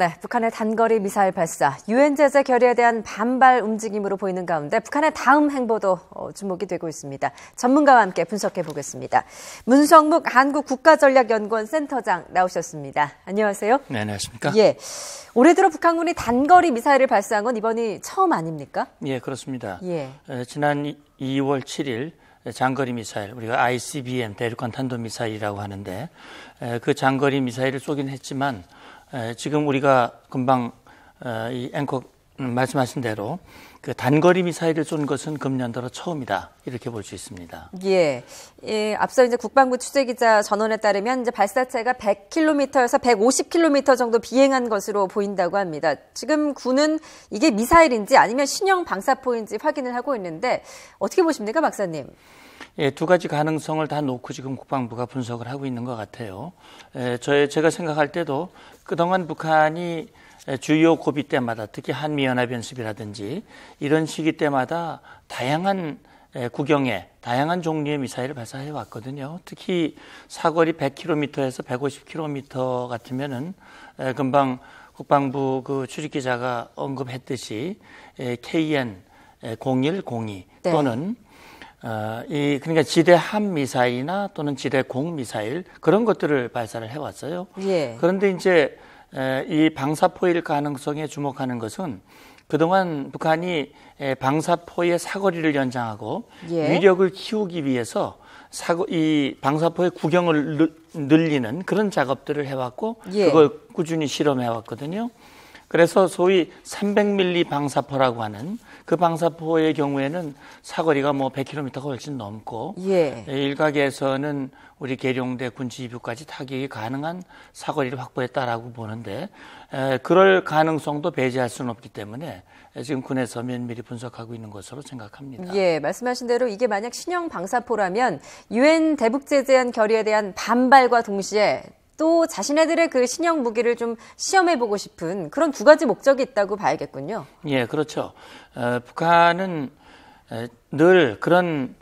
네, 북한의 단거리 미사일 발사, 유엔 제재 결의에 대한 반발 움직임으로 보이는 가운데 북한의 다음 행보도 주목이 되고 있습니다. 전문가와 함께 분석해 보겠습니다. 문성묵 한국국가전략연구원 센터장 나오셨습니다. 안녕하세요. 네, 안녕하십니까? 예, 올해 들어 북한군이 단거리 미사일을 발사한 건 이번이 처음 아닙니까? 예, 그렇습니다. 예. 지난 2월 7일 장거리 미사일, 우리가 ICBM 대륙간 탄도미사일이라고 하는데 그 장거리 미사일을 쏘긴 했지만 지금 우리가 금방 이 앵커 말씀하신 대로 그 단거리 미사일을 쏜 것은 금년 들어 처음이다, 이렇게 볼 수 있습니다. 예. 앞서 이제 국방부 취재기자 전원에 따르면 이제 발사체가 100km에서 150km 정도 비행한 것으로 보인다고 합니다. 지금 군은 이게 미사일인지 아니면 신형 방사포인지 확인을 하고 있는데 어떻게 보십니까, 박사님? 예, 두 가지 가능성을 다 놓고 지금 국방부가 분석을 하고 있는 것 같아요. 제가 생각할 때도 그동안 북한이 주요 고비 때마다, 특히 한미연합연습이라든지 이런 시기 때마다 다양한 구경의 다양한 종류의 미사일을 발사해 왔거든요. 특히 사거리 100km에서 150km 같으면은 금방 국방부 그 출입기자가 언급했듯이 KN-0102 네. 또는 그러니까 지대 함 미사일이나 또는 지대 공 미사일, 그런 것들을 발사를 해왔어요. 예. 그런데 이제 이 방사포일 가능성에 주목하는 것은 그동안 북한이 방사포의 사거리를 연장하고 예. 위력을 키우기 위해서 이 방사포의 구경을 늘리는 그런 작업들을 해왔고, 예. 그걸 꾸준히 실험해왔거든요. 그래서 소위 300mm 방사포라고 하는 그 방사포의 경우에는 사거리가 뭐 100km가 훨씬 넘고, 예. 일각에서는 우리 계룡대 군지휘부까지 타격이 가능한 사거리를 확보했다라고 보는데, 그럴 가능성도 배제할 수는 없기 때문에 지금 군에서 면밀히 분석하고 있는 것으로 생각합니다. 예, 말씀하신 대로 이게 만약 신형 방사포라면 유엔 대북제재안 결의에 대한 반발과 동시에 또 자신네들의 그 신형 무기를 좀 시험해보고 싶은 그런 두 가지 목적이 있다고 봐야겠군요. 예, 그렇죠. 북한은 늘 그런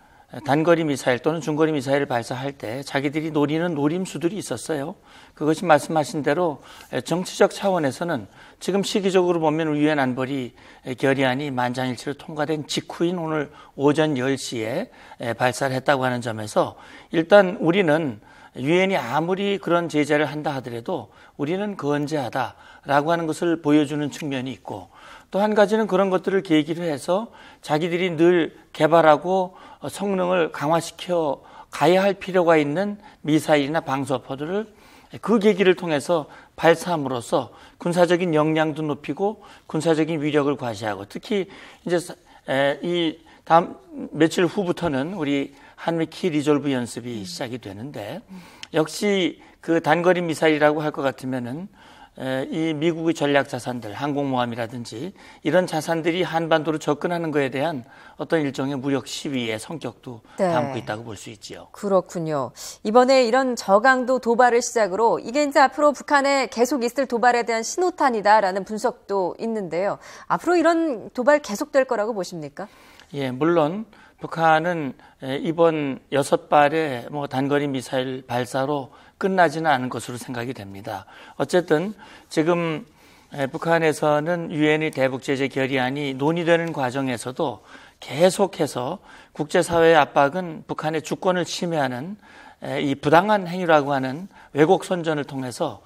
단거리 미사일 또는 중거리 미사일을 발사할 때 자기들이 노리는 노림수들이 있었어요. 그것이 말씀하신 대로 정치적 차원에서는 지금 시기적으로 보면 유엔 안보리 결의안이 만장일치로 통과된 직후인 오늘 오전 10시에 발사를 했다고 하는 점에서 일단 우리는 유엔이 아무리 그런 제재를 한다 하더라도 우리는 건재하다라고 하는 것을 보여주는 측면이 있고, 또 한 가지는 그런 것들을 계기로 해서 자기들이 늘 개발하고 성능을 강화시켜 가야 할 필요가 있는 미사일이나 방사포들을 그 계기를 통해서 발사함으로써 군사적인 역량도 높이고 군사적인 위력을 과시하고, 특히 이제 이 다음 며칠 후부터는 우리 한미 키 리졸브 연습이 시작이 되는데, 역시 그 단거리 미사일이라고 할 것 같으면은 이 미국의 전략 자산들, 항공모함이라든지 이런 자산들이 한반도로 접근하는 것에 대한 어떤 일종의 무력 시위의 성격도 네. 담고 있다고 볼 수 있지요. 그렇군요. 이번에 이런 저강도 도발을 시작으로 이게 이제 앞으로 북한에 계속 있을 도발에 대한 신호탄이다라는 분석도 있는데요. 앞으로 이런 도발 계속될 거라고 보십니까? 예, 물론 북한은 이번 6발의 뭐 단거리 미사일 발사로 끝나지는 않은 것으로 생각이 됩니다. 어쨌든 지금 북한에서는 유엔의 대북제재 결의안이 논의되는 과정에서도 계속해서 국제사회의 압박은 북한의 주권을 침해하는 이 부당한 행위라고 하는 왜곡 선전을 통해서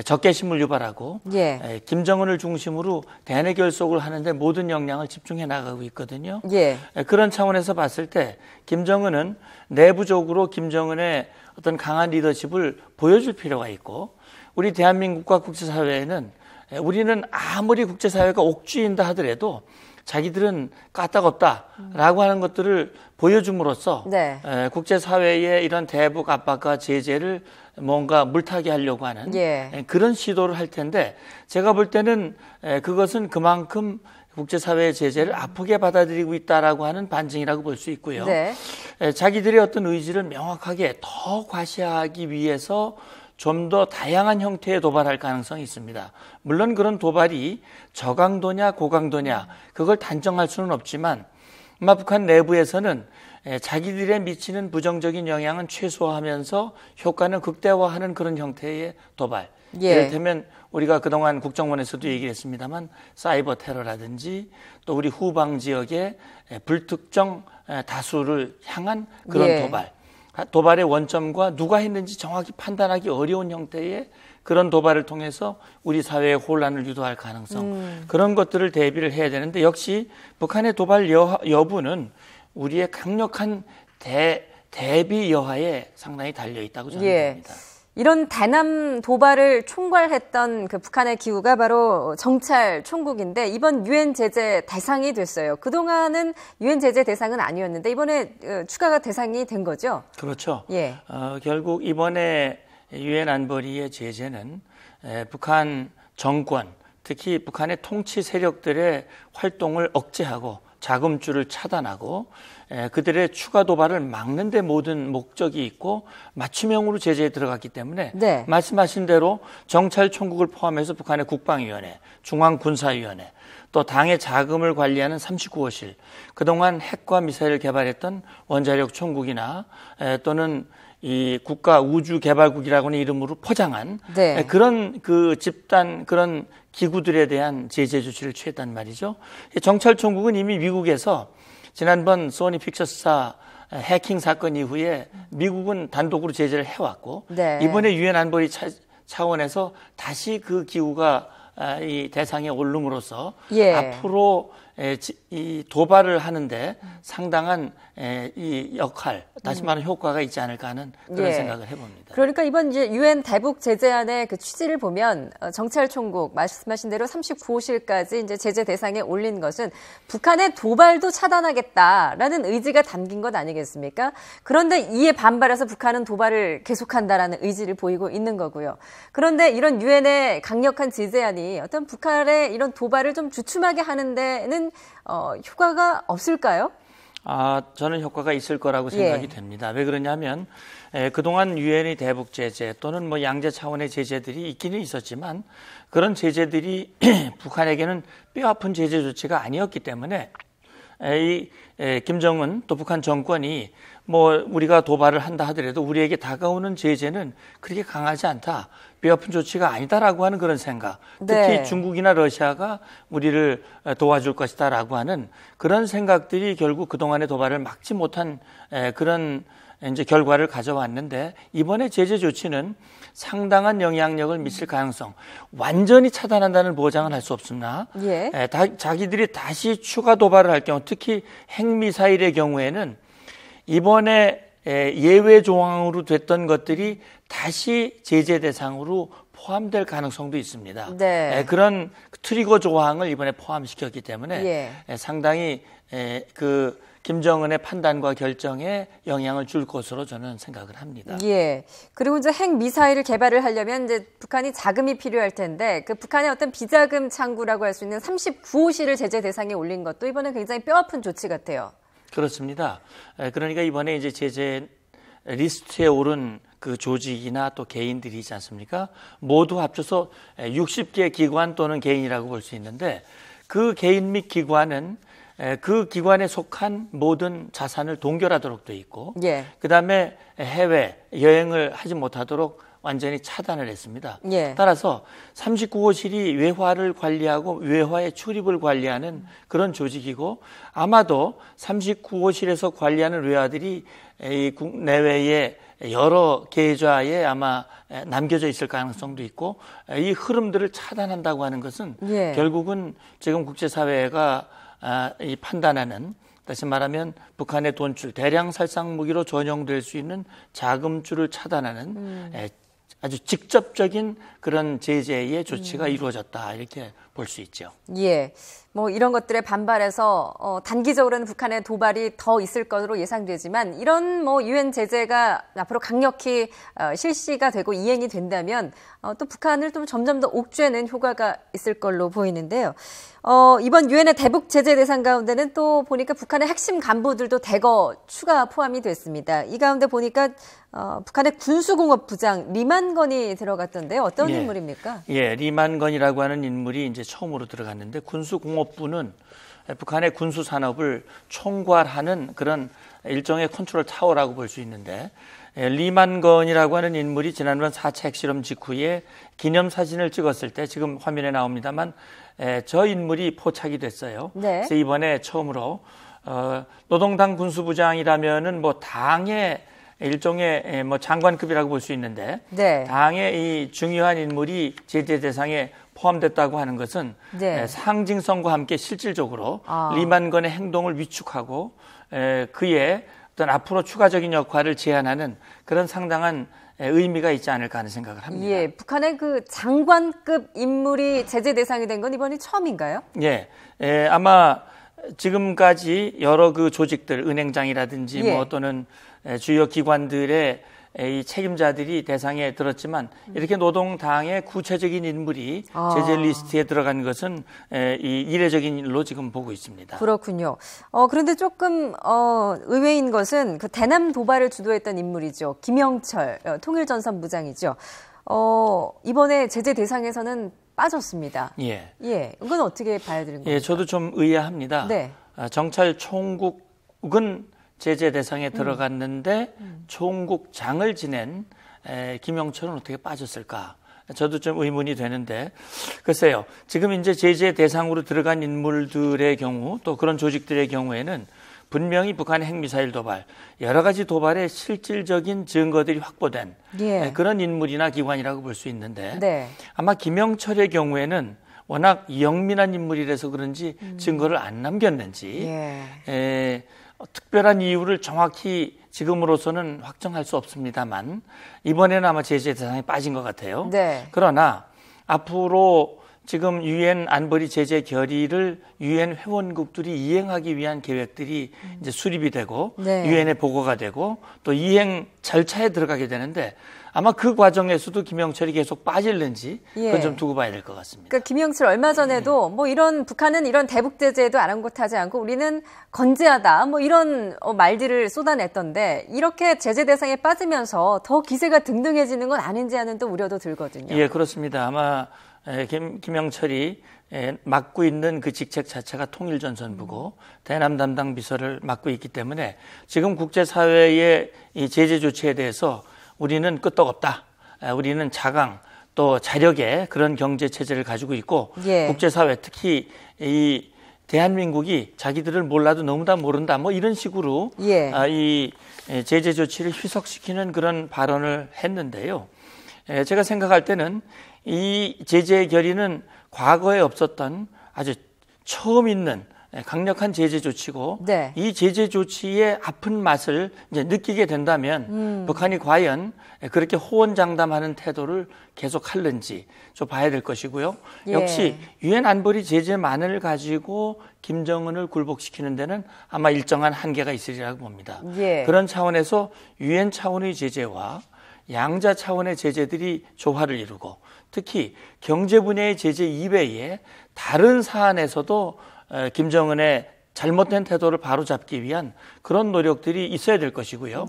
적개심을 유발하고, 예. 김정은을 중심으로 대내 결속을 하는데 모든 역량을 집중해 나가고 있거든요. 예. 그런 차원에서 봤을 때 김정은은 내부적으로 김정은의 어떤 강한 리더십을 보여줄 필요가 있고, 우리 대한민국과 국제사회에는 우리는 아무리 국제사회가 옥죄인다 하더라도 자기들은 까딱없다라고 하는 것들을 보여줌으로써 네. 국제사회의 이런 대북 압박과 제재를 뭔가 물타기 하려고 하는 예. 그런 시도를 할 텐데, 제가 볼 때는 그것은 그만큼 국제사회의 제재를 아프게 받아들이고 있다라고 하는 반증이라고 볼 수 있고요. 네. 자기들의 어떤 의지를 명확하게 더 과시하기 위해서 좀 더 다양한 형태의 도발할 가능성이 있습니다. 물론 그런 도발이 저강도냐 고강도냐 그걸 단정할 수는 없지만, 아마 북한 내부에서는 자기들에 미치는 부정적인 영향은 최소화하면서 효과는 극대화하는 그런 형태의 도발, 예. 이를테면 우리가 그동안 국정원에서도 얘기를 했습니다만 사이버 테러라든지 또 우리 후방 지역의 불특정 다수를 향한 그런 예. 도발의 원점과 누가 했는지 정확히 판단하기 어려운 형태의 그런 도발을 통해서 우리 사회의 혼란을 유도할 가능성 그런 것들을 대비를 해야 되는데 역시 북한의 도발 여부는 우리의 강력한 대비 여하에 상당히 달려 있다고 저는 봅니다. 이런 대남 도발을 총괄했던 그 북한의 기구가 바로 정찰 총국인데 이번 유엔 제재 대상이 됐어요. 그동안은 유엔 제재 대상은 아니었는데 이번에 추가가 대상이 된 거죠? 그렇죠. 예. 결국 이번에 유엔 안보리의 제재는 북한 정권, 특히 북한의 통치 세력들의 활동을 억제하고 자금줄을 차단하고 그들의 추가 도발을 막는 데 모든 목적이 있고 맞춤형으로 제재에 들어갔기 때문에 네. 말씀하신 대로 정찰 총국을 포함해서 북한의 국방위원회, 중앙군사위원회, 또 당의 자금을 관리하는 39호실, 그동안 핵과 미사일을 개발했던 원자력 총국이나 또는 이 국가 우주개발국이라고 하는 이름으로 포장한 네. 그런 그 집단 그런 기구들에 대한 제재 조치를 취했단 말이죠. 정찰총국은 이미 미국에서 지난번 소니 픽처스사 해킹 사건 이후에 미국은 단독으로 제재를 해왔고 네. 이번에 유엔 안보리 차원에서 다시 그 기구가 이 대상에 오름으로써 예. 앞으로 이 도발을 하는데 상당한 이 역할, 다시 말하면 효과가 있지 않을까 하는 그런 생각을 해봅니다. 그러니까 이번 이제 유엔 대북 제재안의 그 취지를 보면 정찰 총국 말씀하신 대로 39호실까지 이제 제재 대상에 올린 것은 북한의 도발도 차단하겠다라는 의지가 담긴 것 아니겠습니까? 그런데 이에 반발해서 북한은 도발을 계속한다라는 의지를 보이고 있는 거고요. 그런데 이런 유엔의 강력한 제재안이 어떤 북한의 이런 도발을 좀 주춤하게 하는 데는 효과가 없을까요? 저는 효과가 있을 거라고 생각이 됩니다. 왜 그러냐면 그동안 유엔의 대북 제재 또는 뭐 양제 차원의 제재들이 있기는 있었지만 그런 제재들이 북한에게는 뼈아픈 제재 조치가 아니었기 때문에 이 김정은 또 북한 정권이 뭐 우리가 도발을 한다 하더라도 우리에게 다가오는 제재는 그렇게 강하지 않다. 뼈아픈 조치가 아니다라고 하는 그런 생각. 특히 네. 중국이나 러시아가 우리를 도와줄 것이다라고 하는 그런 생각들이 결국 그동안의 도발을 막지 못한 그런 이제 결과를 가져왔는데 이번에 제재 조치는 상당한 영향력을 미칠 가능성, 완전히 차단한다는 보장은 할 수 없으나 자기들이 다시 추가 도발을 할 경우 특히 핵미사일의 경우에는 이번에 예외 조항으로 됐던 것들이 다시 제재 대상으로 포함될 가능성도 있습니다. 네. 그런 트리거 조항을 이번에 포함시켰기 때문에 상당히 그 김정은의 판단과 결정에 영향을 줄 것으로 저는 생각을 합니다. 그리고 이제 핵 미사일을 개발을 하려면 이제 북한이 자금이 필요할 텐데 그 북한의 어떤 비자금 창구라고 할 수 있는 39호실을 제재 대상에 올린 것도 이번에 굉장히 뼈아픈 조치 같아요. 그렇습니다. 그러니까 이번에 이제 제재 리스트에 오른 그 조직이나 또 개인들이 있지 않습니까? 모두 합쳐서 60개 기관 또는 개인이라고 볼 수 있는데 그 개인 및 기관은 그 기관에 속한 모든 자산을 동결하도록 돼 있고 그다음에 해외 여행을 하지 못하도록 완전히 차단을 했습니다. 따라서 39호실이 외화를 관리하고 외화의 출입을 관리하는 그런 조직이고 아마도 39호실에서 관리하는 외화들이 이 국내외에 여러 계좌에 아마 남겨져 있을 가능성도 있고 이 흐름들을 차단한다고 하는 것은 결국은 지금 국제사회가 이 판단하는 다시 말하면 북한의 돈줄, 대량 살상 무기로 전용될 수 있는 자금줄을 차단하는 아주 직접적인 그런 제재의 조치가 이루어졌다 이렇게 볼 수 있죠. 뭐 이런 것들에 반발해서 단기적으로는 북한의 도발이 더 있을 것으로 예상되지만 이런 뭐 유엔 제재가 앞으로 강력히 실시가 되고 이행이 된다면 또 북한을 좀 점점 더 옥죄는 효과가 있을 걸로 보이는데요. 이번 유엔의 대북 제재 대상 가운데는 또 보니까 북한의 핵심 간부들도 대거 추가 포함이 됐습니다. 이 가운데 보니까 북한의 군수공업부장 리만건이 들어갔던데요. 어떤 인물입니까? 리만건이라고 하는 인물이 이제 처음으로 들어갔는데 군수공업부는 북한의 군수 산업을 총괄하는 그런 일종의 컨트롤 타워라고 볼 수 있는데 리만건이라고 하는 인물이 지난번 4차 핵실험 직후에 기념사진을 찍었을 때 지금 화면에 나옵니다만 저 인물이 포착이 됐어요. 네. 그래서 이번에 처음으로 노동당 군수부장이라면은 뭐 당의 일종의 뭐 장관급이라고 볼 수 있는데 네. 당의 이 중요한 인물이 제재 대상에 포함됐다고 하는 것은 네. 상징성과 함께 실질적으로 리만건의 행동을 위축하고 그의 어떤 앞으로 추가적인 역할을 제안하는 그런 상당한 의미가 있지 않을까 하는 생각을 합니다. 예, 북한의 그 장관급 인물이 제재 대상이 된 건 이번이 처음인가요? 예, 아마 지금까지 여러 그 조직들, 은행장이라든지 예. 뭐 또는 주요 기관들의 이 책임자들이 대상에 들었지만 이렇게 노동당의 구체적인 인물이 제재 리스트에 들어간 것은 이 이례적인 일로 지금 보고 있습니다. 그렇군요. 그런데 조금 의외인 것은 그 대남 도발을 주도했던 인물이죠. 김영철 통일전선부장이죠. 이번에 제재 대상에서는 빠졌습니다. 예. 예, 이건 어떻게 봐야 되는 거예요? 예, 저도 좀 의아합니다. 네. 정찰 총국은 제재 대상에 들어갔는데 총국장을 지낸 김영철은 어떻게 빠졌을까? 저도 좀 의문이 되는데 글쎄요. 지금 이제 제재 대상으로 들어간 인물들의 경우 또 그런 조직들의 경우에는 분명히 북한의 핵미사일 도발, 여러 가지 도발의 실질적인 증거들이 확보된 예. 그런 인물이나 기관이라고 볼 수 있는데 네. 아마 김영철의 경우에는 워낙 영민한 인물이라서 그런지 증거를 안 남겼는지 특별한 이유를 정확히 지금으로서는 확정할 수 없습니다만 이번에는 아마 제재 대상에 빠진 것 같아요. 네. 그러나 앞으로 지금 유엔 안보리 제재 결의를 유엔 회원국들이 이행하기 위한 계획들이 이제 수립이 되고 유엔에 보고가 되고 또 이행 절차에 들어가게 되는데 아마 그 과정에서도 김영철이 계속 빠질는지 그건 좀 두고 봐야 될 것 같습니다. 그러니까 김영철 얼마 전에도 뭐 이런 북한은 이런 대북 제재에도 아랑곳하지 않고 우리는 건재하다 뭐 이런 말들을 쏟아냈던데 이렇게 제재 대상에 빠지면서 더 기세가 등등해지는 건 아닌지 하는 또 우려도 들거든요. 예, 그렇습니다. 아마 김영철이 맡고 있는 그 직책 자체가 통일전선부고 대남 담당 비서를 맡고 있기 때문에 지금 국제사회의 이 제재 조치에 대해서 우리는 끄떡없다. 우리는 자강 또 자력의 그런 경제 체제를 가지고 있고 국제사회 특히 이 대한민국이 자기들을 몰라도 너무 다 모른다. 뭐 이런 식으로 이 제재 조치를 희석시키는 그런 발언을 했는데요. 제가 생각할 때는 이 제재 결의는 과거에 없었던 아주 처음 있는 강력한 제재 조치고 이 제재 조치의 아픈 맛을 이제 느끼게 된다면 북한이 과연 그렇게 호언장담하는 태도를 계속할는지 좀 봐야 될 것이고요. 역시 유엔 안보리 제재만을 가지고 김정은을 굴복시키는 데는 아마 일정한 한계가 있으리라고 봅니다. 그런 차원에서 유엔 차원의 제재와 양자 차원의 제재들이 조화를 이루고 특히 경제 분야의 제재 이외에 다른 사안에서도 김정은의 잘못된 태도를 바로잡기 위한 그런 노력들이 있어야 될 것이고요.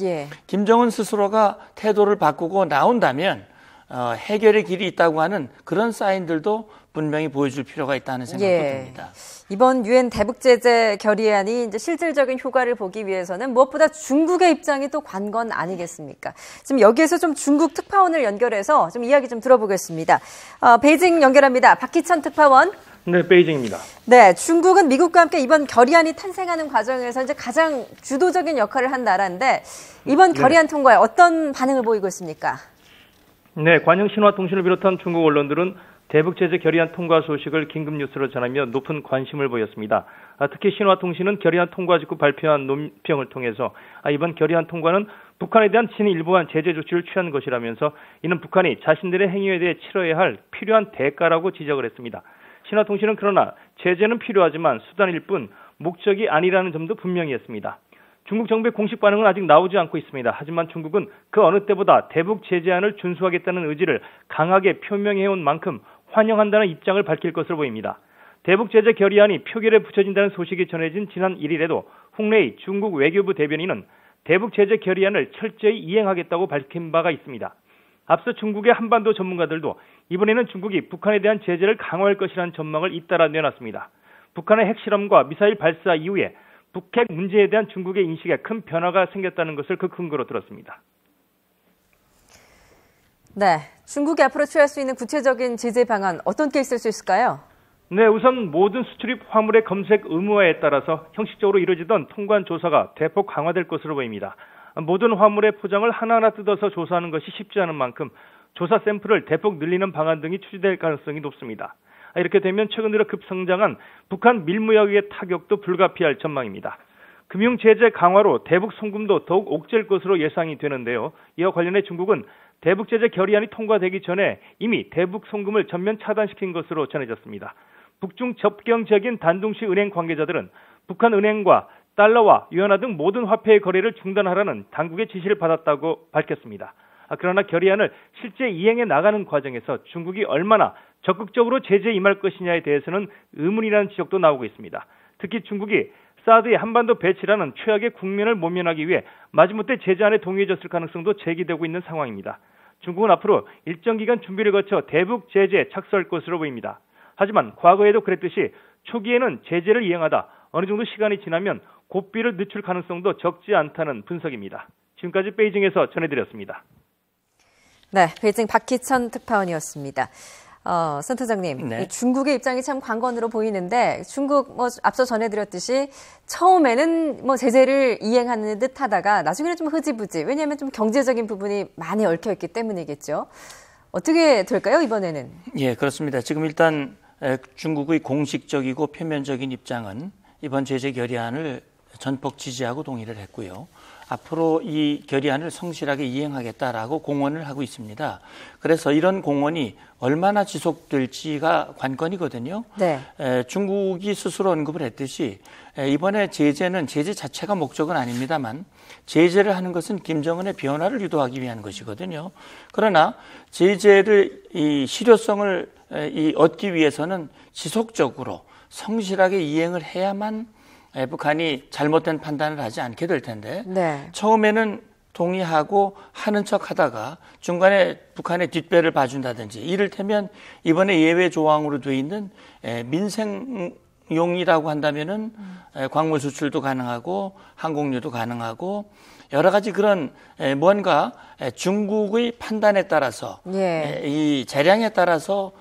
김정은 스스로가 태도를 바꾸고 나온다면 해결의 길이 있다고 하는 그런 사인들도 분명히 보여줄 필요가 있다는 생각도 듭니다. 이번 유엔 대북 제재 결의안이 이제 실질적인 효과를 보기 위해서는 무엇보다 중국의 입장이 또 관건 아니겠습니까? 지금 여기에서 좀 중국 특파원을 연결해서 좀 이야기 좀 들어보겠습니다. 베이징 연결합니다. 박희천 특파원. 네, 베이징입니다. 네, 중국은 미국과 함께 이번 결의안이 탄생하는 과정에서 이제 가장 주도적인 역할을 한 나라인데 이번 결의안 통과에 어떤 반응을 보이고 있습니까? 네, 관영 신화통신을 비롯한 중국 언론들은 대북 제재 결의안 통과 소식을 긴급 뉴스로 전하며 높은 관심을 보였습니다. 특히 신화통신은 결의안 통과 직후 발표한 논평을 통해서 이번 결의안 통과는 북한에 대한 친일보한 제재 조치를 취한 것이라면서 이는 북한이 자신들의 행위에 대해 치러야 할 필요한 대가라고 지적을 했습니다. 신화통신은 그러나 제재는 필요하지만 수단일 뿐 목적이 아니라는 점도 분명히 했습니다. 중국 정부의 공식 반응은 아직 나오지 않고 있습니다. 하지만 중국은 그 어느 때보다 대북 제재안을 준수하겠다는 의지를 강하게 표명해온 만큼 환영한다는 입장을 밝힐 것으로 보입니다. 대북 제재 결의안이 표결에 붙여진다는 소식이 전해진 지난 1일에도 홍레이 중국 외교부 대변인은 대북 제재 결의안을 철저히 이행하겠다고 밝힌 바가 있습니다. 앞서 중국의 한반도 전문가들도 이번에는 중국이 북한에 대한 제재를 강화할 것이라는 전망을 잇따라 내놨습니다. 북한의 핵실험과 미사일 발사 이후에 북핵 문제에 대한 중국의 인식에 큰 변화가 생겼다는 것을 그 근거로 들었습니다. 네, 중국이 앞으로 취할 수 있는 구체적인 제재 방안 어떤 게 있을 수 있을까요? 네, 우선 모든 수출입 화물의 검색 의무화에 따라서 형식적으로 이루어지던 통관 조사가 대폭 강화될 것으로 보입니다. 모든 화물의 포장을 하나하나 뜯어서 조사하는 것이 쉽지 않은 만큼 조사 샘플을 대폭 늘리는 방안 등이 추진될 가능성이 높습니다. 이렇게 되면 최근 들어 급성장한 북한 밀무역의 타격도 불가피할 전망입니다. 금융 제재 강화로 대북 송금도 더욱 옥죄일 것으로 예상이 되는데요. 이와 관련해 중국은 대북 제재 결의안이 통과되기 전에 이미 대북 송금을 전면 차단시킨 것으로 전해졌습니다. 북중 접경 지역인 단둥시 은행 관계자들은 북한 은행과 달러와 위안화 등 모든 화폐의 거래를 중단하라는 당국의 지시를 받았다고 밝혔습니다. 그러나 결의안을 실제 이행해 나가는 과정에서 중국이 얼마나 적극적으로 제재에 임할 것이냐에 대해서는 의문이라는 지적도 나오고 있습니다. 특히 중국이 사드의 한반도 배치라는 최악의 국면을 모면하기 위해 마지못해 제재안에 동의해줬을 가능성도 제기되고 있는 상황입니다. 중국은 앞으로 일정 기간 준비를 거쳐 대북 제재에 착수할 것으로 보입니다. 하지만 과거에도 그랬듯이 초기에는 제재를 이행하다 어느 정도 시간이 지나면 고삐를 늦출 가능성도 적지 않다는 분석입니다. 지금까지 베이징에서 전해드렸습니다. 네, 베이징 박희천 특파원이었습니다. 센터장님, 네. 중국의 입장이 참 관건으로 보이는데 중국 앞서 전해드렸듯이 처음에는 제재를 이행하는 듯 하다가 나중에는 좀 흐지부지, 왜냐하면 좀 경제적인 부분이 많이 얽혀있기 때문이겠죠. 어떻게 될까요, 이번에는? 예, 그렇습니다. 지금 일단 중국의 공식적이고 표면적인 입장은 이번 제재 결의안을 전폭 지지하고 동의를 했고요. 앞으로 이 결의안을 성실하게 이행하겠다라고 공언을 하고 있습니다. 그래서 이런 공언이 얼마나 지속될지가 관건이거든요. 네. 중국이 스스로 언급을 했듯이 이번에 제재는 제재 자체가 목적은 아닙니다만 제재를 하는 것은 김정은의 변화를 유도하기 위한 것이거든요. 그러나 제재를 이 실효성을 얻기 위해서는 지속적으로 성실하게 이행을 해야만 북한이 잘못된 판단을 하지 않게 될 텐데 네. 처음에는 동의하고 하는 척 하다가 중간에 북한의 뒷배를 봐준다든지 이를테면 이번에 예외 조항으로 돼 있는 민생용이라고 한다면은 광물 수출도 가능하고 항공유도 가능하고 여러 가지 그런 뭔가 중국의 판단에 따라서 이 재량에 따라서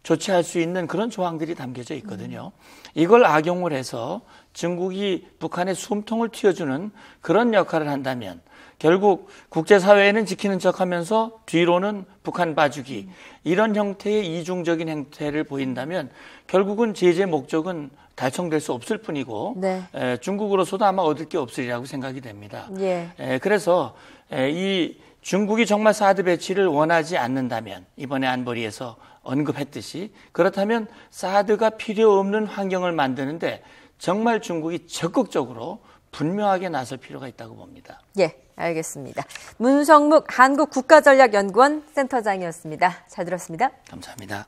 조치할 수 있는 그런 조항들이 담겨져 있거든요. 이걸 악용을 해서 중국이 북한의 숨통을 틔워주는 그런 역할을 한다면 결국 국제사회에는 지키는 척하면서 뒤로는 북한 봐주기 이런 형태의 이중적인 행태를 보인다면 결국은 제재 목적은 달성될 수 없을 뿐이고 네. 중국으로서도 아마 얻을 게 없으리라고 생각이 됩니다. 예. 그래서 이 중국이 정말 사드 배치를 원하지 않는다면 이번에 안보리에서 언급했듯이 그렇다면 사드가 필요 없는 환경을 만드는데 정말 중국이 적극적으로 분명하게 나설 필요가 있다고 봅니다. 예, 알겠습니다. 문성묵 한국국가전략연구원 센터장이었습니다. 잘 들었습니다. 감사합니다.